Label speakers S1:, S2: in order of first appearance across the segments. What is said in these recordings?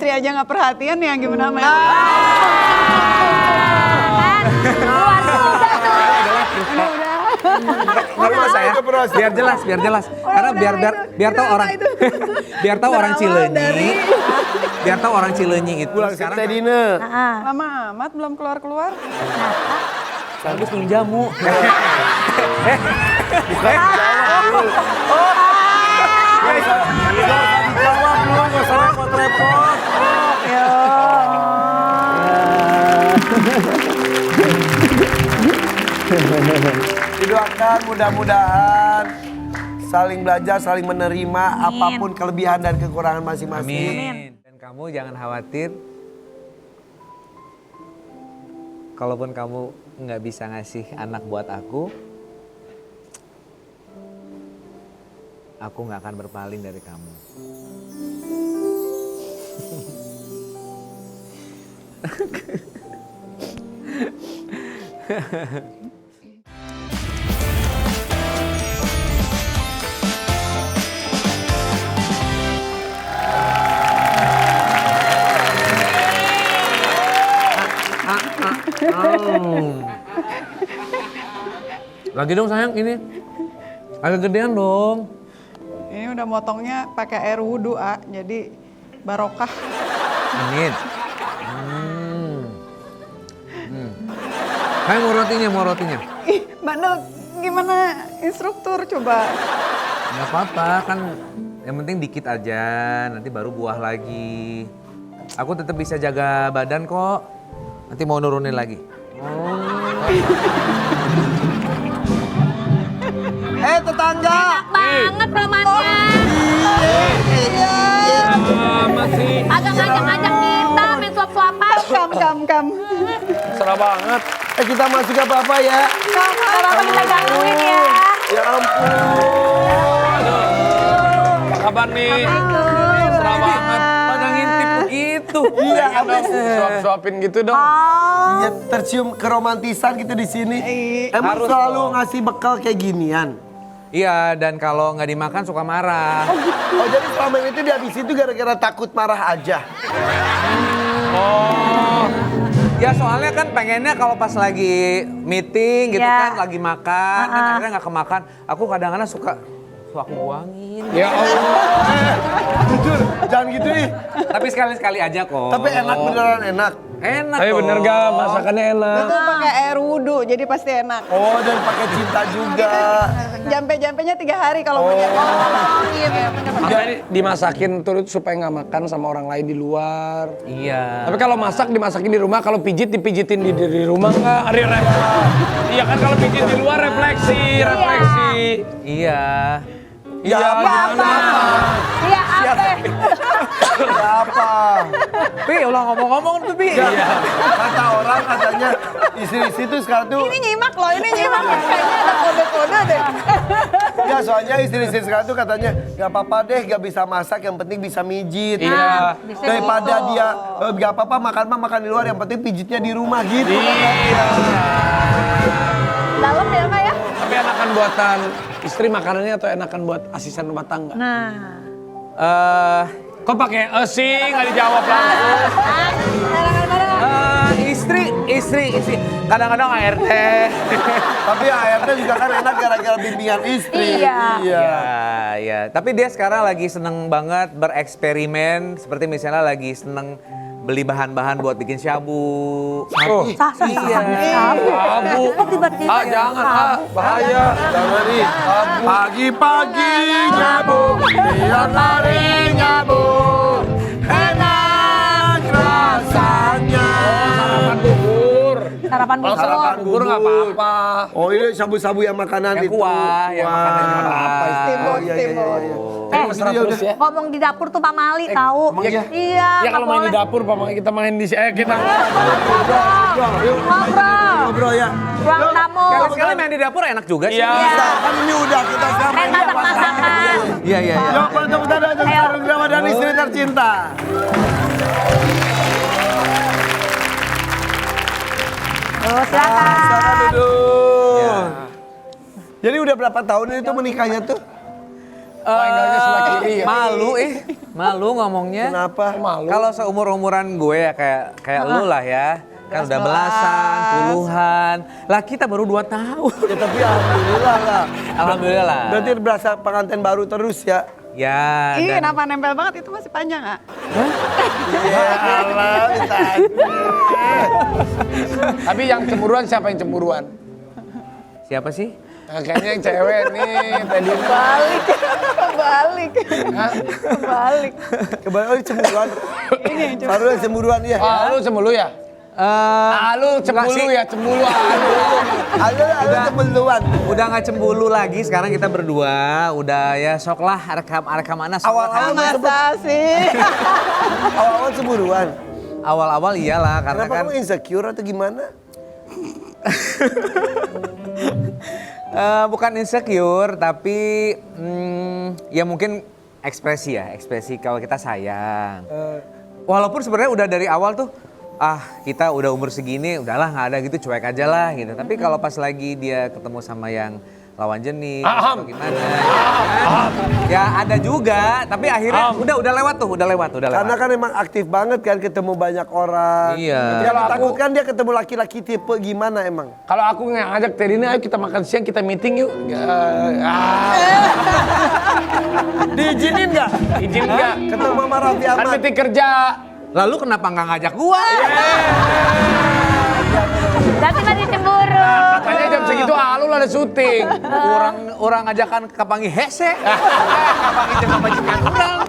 S1: istri aja nggak perhatian ya gimana sama
S2: Nggak usah ya, biar jelas. Karena biar tahu orang, biar tahu orang Cileunyi, biar tahu orang Cileunyi itu sekarang.
S1: Lama amat belum keluar.
S2: Saya habis minum jamu.
S3: Bukan jawab. Jawab dulu, nggak usah repot-repot. Didoakan mudah-mudahan saling belajar, saling menerima apapun kelebihan dan kekurangan masing-masing.
S2: Amin. Dan kamu jangan khawatir. Kalaupun kamu nggak bisa ngasih anak buat aku nggak akan berpaling dari kamu. Lagi dong sayang ini. Agak gedean dong.
S1: Ini udah motongnya pakai air wudhu, jadi barokah.
S2: Amin. Hai mau rotinya.
S1: Ih, Mbak Nel, gimana instruktur coba?
S2: Nggak apa-apa kan yang penting dikit aja, nanti baru buah lagi. Aku tetap bisa jaga badan kok. Nanti mau nurunin lagi.
S3: Tetangga.
S4: Banget romannya. Agak ngajak-ngajak kita main suap-suapan.
S1: Kam.
S3: Serah banget. Kita masuk ke apa ya?
S4: Kenapa kita gangguin ya?
S3: Ya ampun.
S5: Apa kabar nih? Serah banget.
S2: Pada ngintip begitu.
S3: Iya,
S5: Suap-suapin gitu dong.
S3: Iya, tercium keromantisan gitu di sini. Emang
S2: Harus
S3: selalu
S2: dong.
S3: ngasih bekal kayak ginian?
S2: Iya, dan kalau nggak dimakan suka marah.
S3: Oh, jadi selama ini tuh dia di situ gara-gara takut marah aja.
S2: Ya soalnya kan pengennya kalau pas lagi meeting gitu
S4: Ya.
S2: kan, lagi makan, kan akhirnya nggak kemakan. Aku kadang-kadang suka aku buangin.
S5: Ya Allah.
S3: Jujur, jangan gitu nih.
S2: Tapi sekali-sekali aja kok.
S3: Tapi enak beneran enak.
S2: Enak
S5: Tapi bener
S2: dong.
S5: gak masakannya enak?
S1: Itu pakai air wudhu, jadi pasti enak.
S3: Oh, dan pakai cinta juga.
S1: Jampe-jampenya 3 hari kalau mau jadi.
S5: Makanya dimasakin turut supaya nggak makan sama orang lain di luar.
S2: Iya.
S5: Tapi kalau masak dimasakin di rumah, kalau pijit dipijitin di rumah nggak? Iya kan kalau pijit di luar refleksi.
S2: Iya.
S3: Ya apa?
S4: Iya, apa?
S3: Ya apa?
S2: Pi, ulah ngomong-ngomong tuh Pi.
S3: Iya. Kata orang katanya istri-istri tuh sekarang tuh.
S1: Ini nyimak loh, Kayaknya ada kode-kode deh.
S3: Ya soalnya istri-istri sekarang tuh katanya gak apa-apa deh gak bisa masak yang penting bisa mijit.
S5: Iya.
S3: Daripada dia gak apa-apa makan di luar yang penting pijitnya di rumah gitu.
S5: Iya.
S4: Dalam ya, Kak ya?
S5: Tapi enakan buatan istri makanannya atau enakan buat asisten rumah tangga?
S4: Nah.
S5: Kok pakai sih nggak dijawab langsung?
S2: Istri. Kadang-kadang ART.
S3: Tapi ART juga kan enak gara-gara bimbingan istri.
S2: Iya. Tapi dia sekarang lagi seneng banget bereksperimen. Seperti misalnya lagi seneng beli bahan-bahan buat bikin shabu.
S5: Abu.
S4: Tiba-tiba
S5: Jangan, bahaya.
S3: Jangan nih. Pagi-pagi nyabu, tiap hari nyabu. Enak rasanya.
S4: sarapan
S5: Kalau
S4: bubur.
S5: sarapan bubur nggak apa-apa.
S3: Oh ini sabu-sabu yang makanan
S2: Yang
S3: itu.
S2: kuah, yang makanan yang apa
S1: Steamboat.
S5: Mesra terus ya.
S4: Ngomong di dapur tuh Pak Mali tahu.
S5: iya?
S4: Iya.
S5: Ya kalau main di dapur, kita main di kita.
S3: Ngobrol ya.
S4: Ruang tamu.
S2: Sekali main di dapur enak juga sih.
S5: Iya.
S3: Bisa, kan ini udah kita sekarang
S4: Main masak-masakan.
S2: Iya.
S3: Yuk, kalau tepuk tangan untuk Sarung Drama dan istri tercinta.
S4: Silakan.
S3: Silakan duduk.
S2: Iya.
S3: Jadi udah berapa tahun itu menikahnya tuh?
S5: angle-nya sebelah kiri ya.
S2: Malu ngomongnya.
S3: Kenapa?
S5: Malu.
S2: Kalau seumur-umuran gue ya kayak lu lah ya. Kan udah belasan, puluhan. Lah kita baru 2 tahun.
S3: Ya tapi alhamdulillah lah.
S2: Alhamdulillah lah.
S3: Berarti berasa pengantin baru terus ya?
S2: Ya,
S1: Ih,
S2: dan
S1: kenapa nempel banget? Itu masih panjang, ah.
S3: Ya Allah, minta
S5: Tapi yang cemburuan siapa yang cemburuan?
S2: siapa sih?
S5: Nah, kayaknya yang cewek nih tadi.
S1: Kebalik.
S5: Hah?
S1: Kebalik.
S3: Kembali cemburuan.
S1: Ini yang
S3: Baru yang cemburuan ya?
S5: Lu cembulu ya? Lu cembulu ya, cembulu.
S3: Ada cemburuan.
S2: Udah nggak cembulu lagi, sekarang kita berdua udah ya sok lah rekam mana
S3: Awal-awal
S1: Masa sih?
S3: awal-awal cemburuan.
S2: awal iyalah karena
S3: Kenapa
S2: kan
S3: kamu insecure atau gimana?
S2: bukan insecure tapi ya mungkin ekspresi kalau kita sayang. Walaupun sebenarnya udah dari awal tuh kita udah umur segini udahlah nggak ada gitu cuek aja lah gitu. Tapi kalau pas lagi dia ketemu sama yang lawan jenis atau gimana ya ada juga tapi akhirnya udah lewat.
S3: Karena kan emang aktif banget kan ketemu banyak orang.
S2: Iya.
S3: Yang ditakutkan dia ketemu laki-laki tipe gimana emang?
S5: Kalau aku ngajak Terina, ayo kita makan siang, kita meeting yuk.
S3: Diizinin nggak?
S5: Izin enggak?
S3: Ketemu Mama Raffi
S5: Kan
S3: Ahmad.
S5: meeting kerja.
S2: Lalu kenapa nggak ngajak gua?
S4: Tapi tadi cemburu.
S5: Katanya jam segitu lu ada syuting.
S2: orang ajakan kapangi hese. Kapangi jeung majikan urang.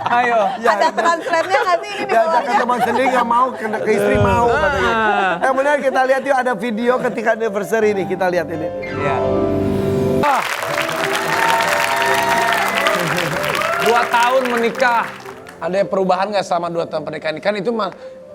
S2: Ayo.
S1: Ada translate-nya nggak sih ini di
S3: Diajak ke
S1: bawahnya?
S3: teman sendiri nggak mau, ke istri mau katanya. Kemudian kita lihat yuk ada video ketika anniversary nih, kita lihat ini.
S2: Iya.
S5: 2 tahun menikah. Ada perubahan nggak selama 2 tahun pernikahan? Kan itu mah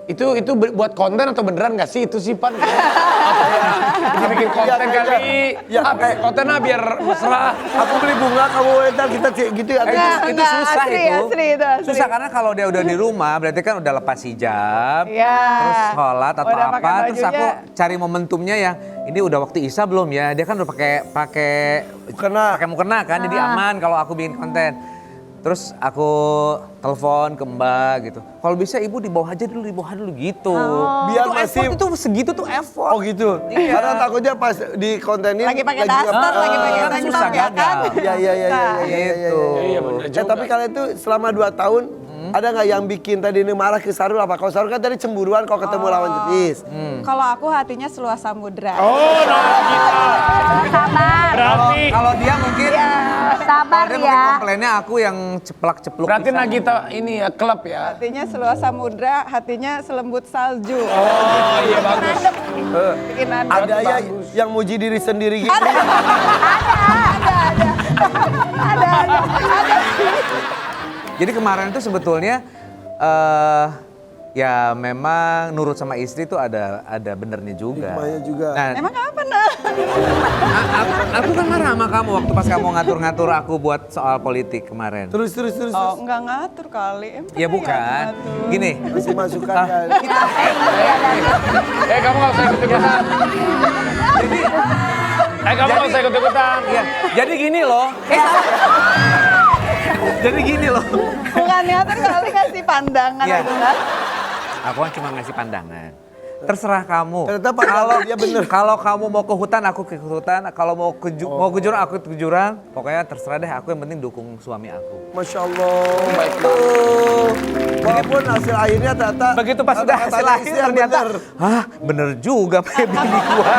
S5: itu buat konten atau beneran nggak sih itu sih Pan? Kita bikin konten
S3: Iya,
S5: kali.
S3: iya.
S5: Kontennya biar mesra.
S3: Aku beli bunga, kamu entar kita gitu ya.
S2: Itu susah
S1: asli,
S2: itu.
S1: asli itu, asli.
S2: Susah karena kalau dia udah di rumah berarti kan udah lepas hijab.
S1: Iya.
S2: Terus sholat atau
S1: Udah
S2: apa.
S1: pakai
S2: Terus aku
S1: bajunya.
S2: cari momentumnya yang ini udah waktu Isya belum ya. Dia kan udah pakai mukena kan jadi aman kalau aku bikin konten. Terus aku telepon ke Mbak gitu. Kalau bisa ibu di bawah aja dulu gitu.
S3: Biar
S2: Itu
S3: masih
S2: effort, itu segitu tuh effort.
S3: Oh gitu.
S2: Iya.
S3: Karena takutnya pas di kontenin
S1: Lagi pakai daster, lagi pakai
S2: kan
S1: tank
S2: susah
S1: top ya kan?
S2: gagal.
S3: Iya.
S2: Gitu.
S5: Iya bener juga.
S3: Tapi kalian tuh selama 2 tahun ada nggak yang bikin tadi ini marah ke Sarul apa? Kalau Sarul kan tadi cemburuan kalau ketemu lawan jenis.
S1: Kalau aku hatinya seluas samudra.
S5: Oh, nah kita.
S4: Sabar.
S5: Berarti
S2: Kalau dia mungkin
S4: Sabar
S2: dia mungkin
S4: ya.
S2: komplainnya aku yang ceplak-cepluk.
S5: berarti
S2: di sana.
S5: Nagita ini ya klub ya.
S1: Hatinya seluas samudra, hatinya selembut salju.
S5: Oh iya bagus.
S1: Bikin adem.
S3: Ada ya yang muji diri sendiri gitu.
S2: Jadi kemarin itu sebetulnya ya memang nurut sama istri tuh ada benernya juga.
S3: Hikmahnya juga.
S2: Nah,
S1: Emang apa nah?
S2: aku kan marah sama kamu waktu pas kamu ngatur-ngatur aku buat soal politik kemarin.
S3: Terus.
S1: Oh, enggak ngatur kali. Emang
S2: Ya bukan.
S1: ngatur?
S2: Gini,
S3: Masih masukan kan.
S5: Kamu nggak usah ikut-ikutan. Kamu nggak usah ikut-ikutan.
S2: ya, jadi gini loh. Jadi gini loh.
S1: Bukan ngatur kali ngasih pandangan
S2: Iya.
S1: gitu kan?
S2: Aku kan cuma ngasih pandangan. Terserah kamu.
S3: Ternyata pandangan dia bener.
S2: Kalau kamu mau ke hutan, aku ke hutan. Kalau mau ke jurang, aku ke jurang. Pokoknya terserah deh. Aku yang penting dukung suami aku.
S3: Masya Allah. Baik Walaupun hasil akhirnya ternyata.
S2: Begitu pas udah hasil
S3: kata-kata
S2: akhir
S3: istri yang
S2: ternyata,
S3: bener.
S2: bener juga pakai bini gua.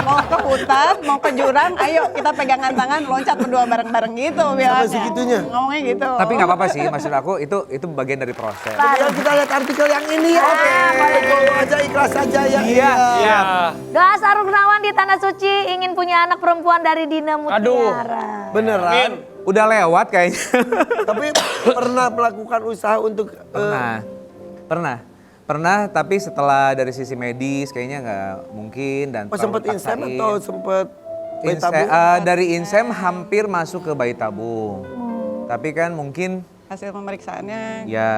S1: Mau ke hutan, mau ke jurang, ayo kita pegangan tangan, loncat berdua bareng-bareng gitu bilangnya.
S3: segitunya?
S1: Ngomongnya gitu.
S2: Tapi nggak apa-apa sih, maksud aku itu bagian dari proses.
S3: Kemudian kita lihat artikel yang ini ya. Oke. Legowo aja, ikhlas aja ya.
S2: Iya.
S4: Doa Sarul Gunawan di Tanah Suci ingin punya anak perempuan dari Dina Mutiara.
S3: Beneran.
S2: Udah lewat kayaknya.
S3: Tapi pernah melakukan usaha untuk
S2: Pernah, tapi setelah dari sisi medis kayaknya nggak mungkin dan
S3: sempat insem atau sempat bayi tabung?
S2: dari insem hampir masuk ke bayi tabung. Tapi kan mungkin
S1: Hasil pemeriksaannya
S2: ya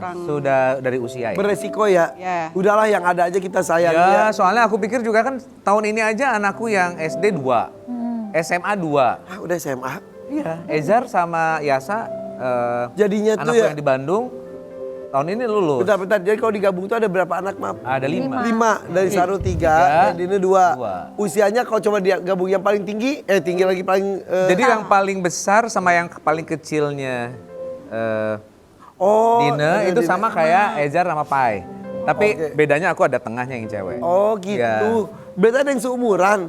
S1: kurang-
S2: sudah dari usia ya.
S3: beresiko ya.
S1: Ya.
S3: Udahlah yang ada aja kita sayang
S2: Ya,
S3: ya.
S2: soalnya aku pikir juga kan tahun ini aja anakku yang SD 2, SMA 2.
S3: Udah SMA.
S2: Iya, Ezar sama Yasa
S3: Jadinya tuh
S2: anakku
S3: ya.
S2: yang di Bandung tahun ini lulus.
S3: Bentar. Jadi kalau digabung tuh ada berapa anak, maaf?
S2: Ada 5.
S3: 5 dari Sarul 3,
S2: Tiga.
S3: dan Dina 2. Usianya kalau coba dia gabung yang paling tinggi, tinggi lagi paling.
S2: Jadi yang paling besar sama yang paling kecilnya Dina itu
S3: Dina.
S2: sama kayak Ezar sama Pai. Tapi bedanya aku ada tengahnya yang cewek.
S3: Oh gitu.
S2: Iya.
S3: Berarti ada yang seumuran.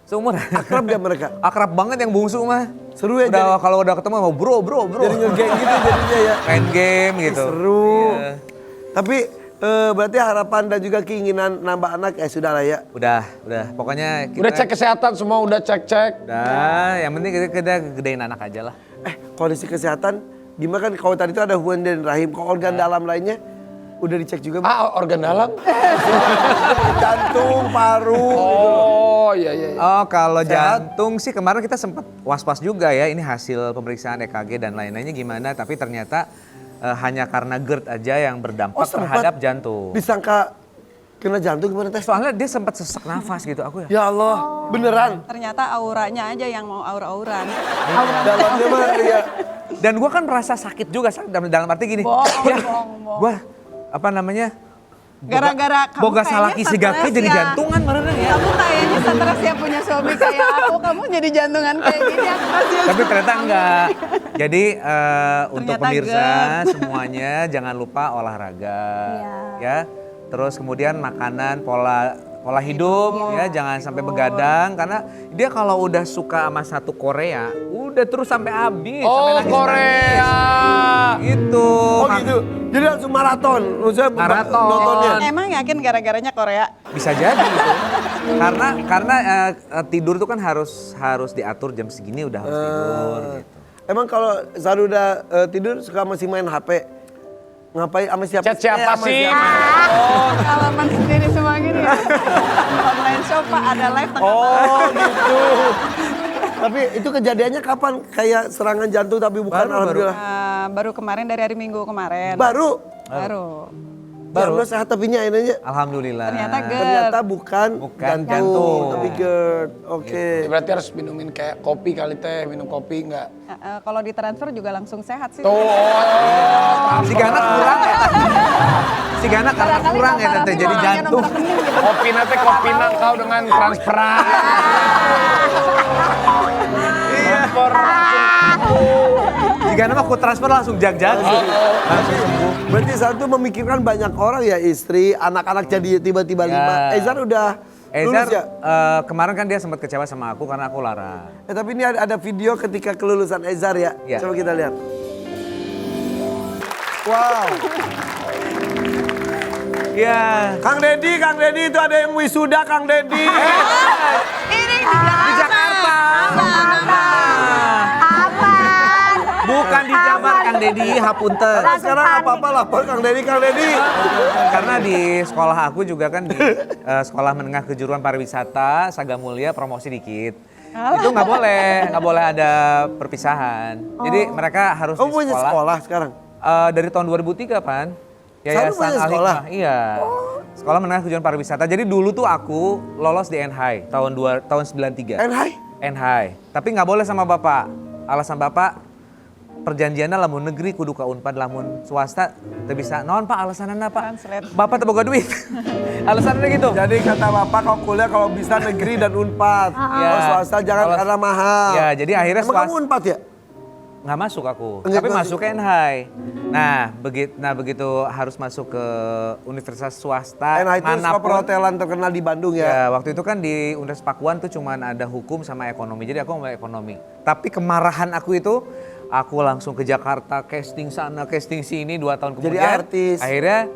S2: Seumuran.
S3: Akrab gak mereka?
S2: Akrab banget yang bungsu mah.
S3: Seru ya
S2: Udah kalau udah ketemu mau bro.
S3: Jadi nge-game gitu jadinya ya.
S2: Main game gitu.
S3: Seru.
S2: Iya.
S3: Tapi berarti harapan dan juga keinginan nambah anak sudah lah ya.
S2: Udah. Pokoknya kita
S5: Udah cek kesehatan semua, udah cek.
S2: Udah, yang penting kita gedein anak aja lah.
S3: Kondisi kesehatan gimana kan kalau tadi itu ada hubungan dan rahim, kalau organ dalam lainnya udah dicek juga?
S5: Organ dalam?
S3: Jantung, paru.
S5: Oh iya.
S2: Oh kalau
S3: Sehat?
S2: jantung sih kemarin kita sempat was-was juga ya, ini hasil pemeriksaan EKG dan lain-lainnya gimana, tapi ternyata hanya karena GERD aja yang berdampak
S3: sempat
S2: terhadap jantung.
S3: Disangka kena jantung gimana tes?
S2: Soalnya dia sempat sesak nafas gitu aku ya.
S3: Ya Allah, beneran.
S1: Ternyata auranya aja yang mau aura-auran.
S3: Dalamnya mah ya.
S2: Dan gua kan merasa sakit juga dalam arti gini.
S1: Bohong.
S2: Gua apa namanya?
S1: Gara-gara kamu
S2: boga salah
S1: kayaknya
S2: isi gake
S1: stres
S2: jadi
S1: ya.
S2: jantungan beneran ya.
S1: Kamu kayaknya stres ya punya suami kayak aku, kamu jadi jantungan kayak gini. Aku kasih
S2: Tapi ternyata enggak. Jadi untuk
S1: Ternyata
S2: pemirsa
S1: GERD.
S2: semuanya jangan lupa olahraga,
S4: Iya.
S2: ya. Terus kemudian makanan, pola hidup, ya jangan sampai begadang karena dia kalau udah suka sama satu Korea, udah terus sampai habis. sampai
S5: Oh
S2: nangis-nangis.
S5: Korea.
S2: Gitu.
S3: Oh gitu. Jadi langsung maraton. Maksudnya
S2: Maraton.
S3: nontonnya.
S1: Emang yakin gara-garanya Korea?
S2: Bisa jadi gitu. karena tidur itu kan harus diatur jam segini udah harus tidur gitu.
S3: Emang kalau Saru udah tidur suka masih main HP? Ngapain sama siapa?
S5: Chat siapa
S3: sama
S5: sih?
S3: siapa?
S1: Pengalaman sendiri semua gini ya. Online shop Pak, ada live tengah malam.
S3: Oh gitu. Tapi itu kejadiannya kapan? Kayak serangan jantung tapi bukan alhamdulillah.
S1: Baru kemarin dari hari Minggu kemarin.
S3: Baru.
S2: Baru.
S3: Sehat tapinya akhirnya.
S2: Alhamdulillah.
S1: Ternyata GERD.
S3: Ternyata bukan
S2: jantung.
S3: tapi GERD. Oke.
S5: Berarti harus minumin kayak kopi kali teh, minum kopi enggak?
S1: Kalau ditransfer juga langsung sehat sih.
S5: Tuh.
S2: Si Gana kurang ya. Si Gana karena kurang ya tante jadi jantung.
S5: Kopi nanti kopi kau dengan transferan. Transfer
S2: Si Gana mah ku transfer langsung jag-jag. Langsung sembuh.
S3: Berarti Saru tuh memikirkan banyak orang ya, istri, anak-anak jadi tiba-tiba 5. Ezar udah
S2: Ezar
S3: lulus ya?
S2: kemarin kan dia sempat kecewa sama aku karena aku larang.
S3: Tapi ini ada video ketika kelulusan Ezar ya.
S2: Iya.
S3: Coba kita lihat. Wow.
S2: Iya.
S3: Kang Dedi itu ada yang wisuda Kang Dedi.
S1: Ini
S2: Di Jakarta. Bukan di Jabar Kang Dedi, hapunten.
S3: Sekarang apa-apa lapor Kang Dedi.
S2: Karena di sekolah aku juga kan di sekolah menengah kejuruan pariwisata Sagamulya promosi dikit. Itu nggak boleh ada perpisahan. Jadi mereka harus
S3: Kamu
S2: di
S3: punya sekolah sekarang?
S2: Dari tahun 2003 Pan.
S3: Selalu punya sekolah?
S2: Iya. Sekolah menengah kejuruan pariwisata. Jadi dulu tuh aku lolos di NHI tahun 93. NHI. Tapi nggak boleh sama bapak. Alasan bapak perjanjiannya lamun negeri kudu ka Unpad, lamun swasta teu bisa. Naon Pak alasanna Pak?
S1: Translate.
S2: Bapak teu boga duit. Alasannya gitu.
S3: Jadi kata bapak kalau kuliah kalau bisa negeri dan Unpad.
S2: Iya.
S3: Kalau swasta jangan
S2: Kalau-
S3: karena mahal.
S2: Ya, jadi akhirnya
S3: Emang kamu Unpad ya?
S2: nggak masuk aku,
S3: Nggak
S2: tapi
S3: masuk.
S2: masuk ke NHI. Nah, begitu harus masuk ke universitas swasta
S3: NH itu sekolah
S2: manapun.
S3: perhotelan terkenal di Bandung ya.
S2: Ya, waktu itu kan di Universitas Pakuan tuh cuman ada hukum sama ekonomi. Jadi aku mau ekonomi. Tapi kemarahan aku itu, aku langsung ke Jakarta, casting sana, casting sini 2 tahun
S3: Jadi
S2: kemudian.
S3: artis.
S2: Akhirnya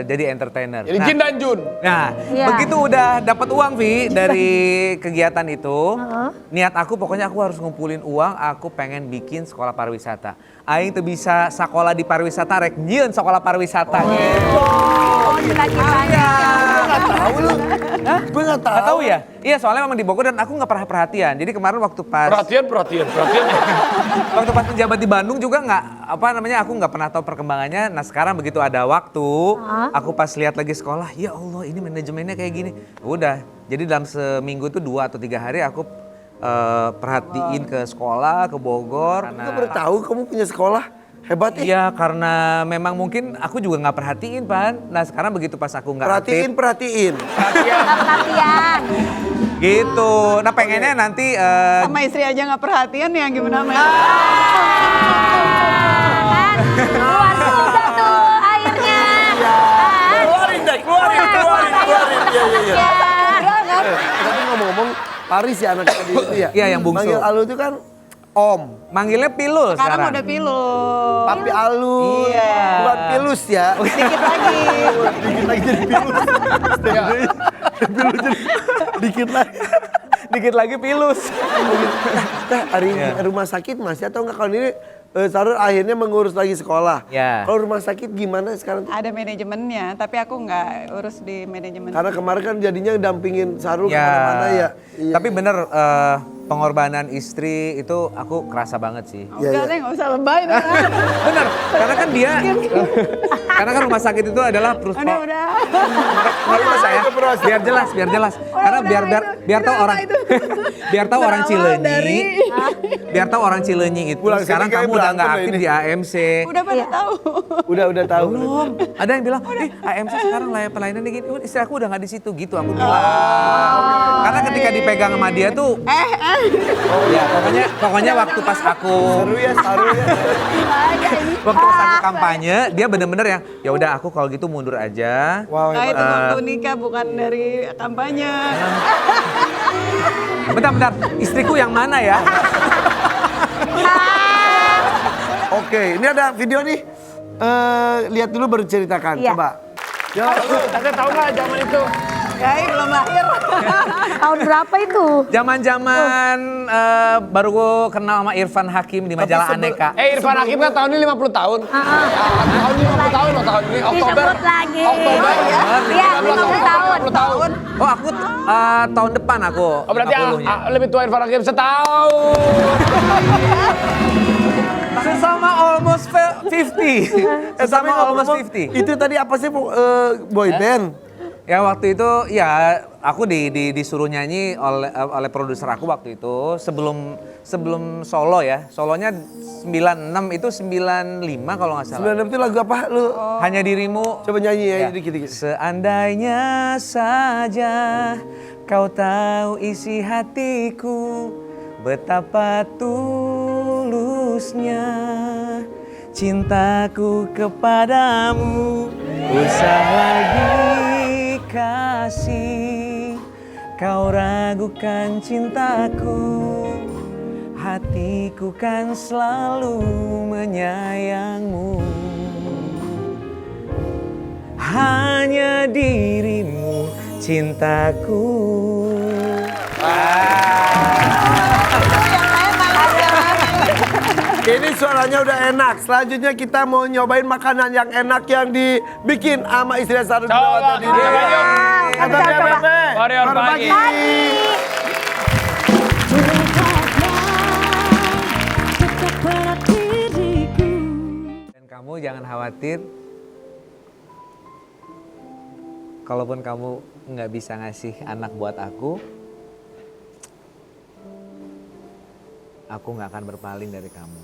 S2: jadi entertainer.
S5: Jadi Jin dan Jun.
S2: Nah,
S4: Iya.
S2: begitu udah dapat uang Vi dari kegiatan itu, niat aku pokoknya aku harus ngumpulin uang, aku pengen bikin sekolah pariwisata. Aing tuh bisa sekolah di pariwisata rek nyieun sekolah pariwisata.
S4: Oh, cita-citanya.
S3: Tahu lu? Gue nggak tahu.
S2: Gak tahu ya? Iya soalnya memang di Bogor dan aku nggak pernah perhatian. Jadi kemarin waktu pas
S5: Perhatian.
S2: waktu pas menjabat di Bandung juga aku nggak pernah tahu perkembangannya. Nah sekarang begitu ada waktu, aku pas lihat lagi sekolah, ya Allah ini manajemennya kayak gini. Udah, jadi dalam seminggu itu 2 atau 3 hari aku perhatiin ke sekolah, ke Bogor.
S3: Aku baru tahu kamu punya sekolah. Hebat ya.
S2: Iya, karena memang mungkin aku juga nggak perhatiin, Pan. Nah sekarang begitu pas aku nggak aktif,
S3: Perhatiin.
S4: Perhatian.
S2: gitu. Nah pengennya nanti
S1: Sama istri aja nggak perhatian ya gimana Mel?
S4: Kan keluar juga tuh airnya.
S3: Keluarin deh, keluarin. Iya.
S4: Ya.
S3: Tapi ngomong-ngomong, Paris ya anak tadi itu ya?
S2: Iya, yang bungsu.
S3: Manggil Alu itu kan Om.
S2: manggilnya Pilul
S1: Sekarang
S2: sekarang.
S1: udah pilus.
S3: Papi Alu.
S2: Iya.
S3: Bukan Pilus ya.
S1: Dikit lagi.
S3: Dikit lagi jadi Pilus. Dikit lagi.
S2: Dikit lagi Pilus.
S3: Nah, hari rumah sakit masih atau enggak? Kalau ini Sarul akhirnya mengurus lagi sekolah.
S2: Ya.
S3: Kalau rumah sakit gimana sekarang?
S1: Ada manajemennya, tapi aku nggak urus di manajemen.
S3: Karena kemarin kan jadinya dampingin Sarul
S2: Ya.
S3: kemana-mana ya. Iya.
S2: Tapi bener pengorbanan istri itu aku kerasa banget sih.
S1: Enggak deh, nggak usah lebay deh.
S2: Bener, karena kan dia, karena kan rumah sakit itu adalah perusahaan.
S1: Udah.
S2: Nggak usah ya, biar jelas. Karena biar tahu orang, biar tahu orang Cileunyi, biar tahu orang Cileunyi itu.
S3: Pulang sini
S2: Sekarang
S3: kayak
S2: kamu udah nggak
S3: berantem
S2: aktif
S3: ini.
S2: di AMC.
S1: Udah pada tahu.
S3: Udah tahu.
S2: Belum. Ada yang bilang, AMC sekarang pelayanannya gini. Istri aku udah nggak di situ gitu. Aku bilang. Karena ketika dipegang sama dia tuh, ya pokoknya waktu pas aku
S3: Seru ya, Sarul ya.
S2: waktu pas aku kampanye, dia bener-bener yang ya udah aku kalau gitu mundur aja.
S3: Wow,
S1: Nah
S3: hebat.
S1: itu waktu nikah bukan dari kampanye.
S2: Bentar, istriku yang mana ya?
S3: Oke, ini ada video nih. Lihat dulu baru ceritakan.
S4: Iya.
S3: Coba. Ya,
S5: Tante tahu nggak zaman itu?
S1: Yai belum lahir.
S4: Tahun berapa itu?
S2: Zaman-zaman baru gue kenal sama Irfan Hakim di majalah Aneka.
S5: Irfan Hakim kan tahun ini 50 tahun. Tahun ini 50 tahun loh tahun ini. Oktober.
S4: Disebut lagi.
S5: Oktober.
S4: Iya, 50 tahun.
S5: 50 tahun.
S2: Oh aku tahun depan aku.
S5: Oh berarti
S2: 50-nya.
S5: lebih tua Irfan Hakim setahun.
S2: Sesama almost 50. Sesama almost 50.
S3: Itu tadi apa sih boy band?
S2: Ya waktu itu ya aku disuruh nyanyi oleh produser aku waktu itu sebelum solo ya. Solonya 96 itu 95 kalau nggak salah.
S3: 96 itu lagu apa lu?
S2: Hanya dirimu.
S3: Coba nyanyi ya
S2: Ya.
S3: dikit-dikit.
S2: Seandainya saja kau tahu isi hatiku, betapa tulusnya cintaku kepadamu. Usah lagi kasih kau ragukan cintaku, hatiku kan selalu menyayangmu. Hanya dirimu cintaku.
S3: Ini suaranya udah enak. Selanjutnya kita mau nyobain makanan yang enak yang dibikin sama istri Sarul
S5: Coba,
S3: tadi.
S5: coba.
S3: Kata BBB.
S5: Warrior
S3: Baru
S5: pagi.
S2: Dan kamu jangan khawatir. Kalaupun kamu nggak bisa ngasih anak buat aku nggak akan berpaling dari kamu.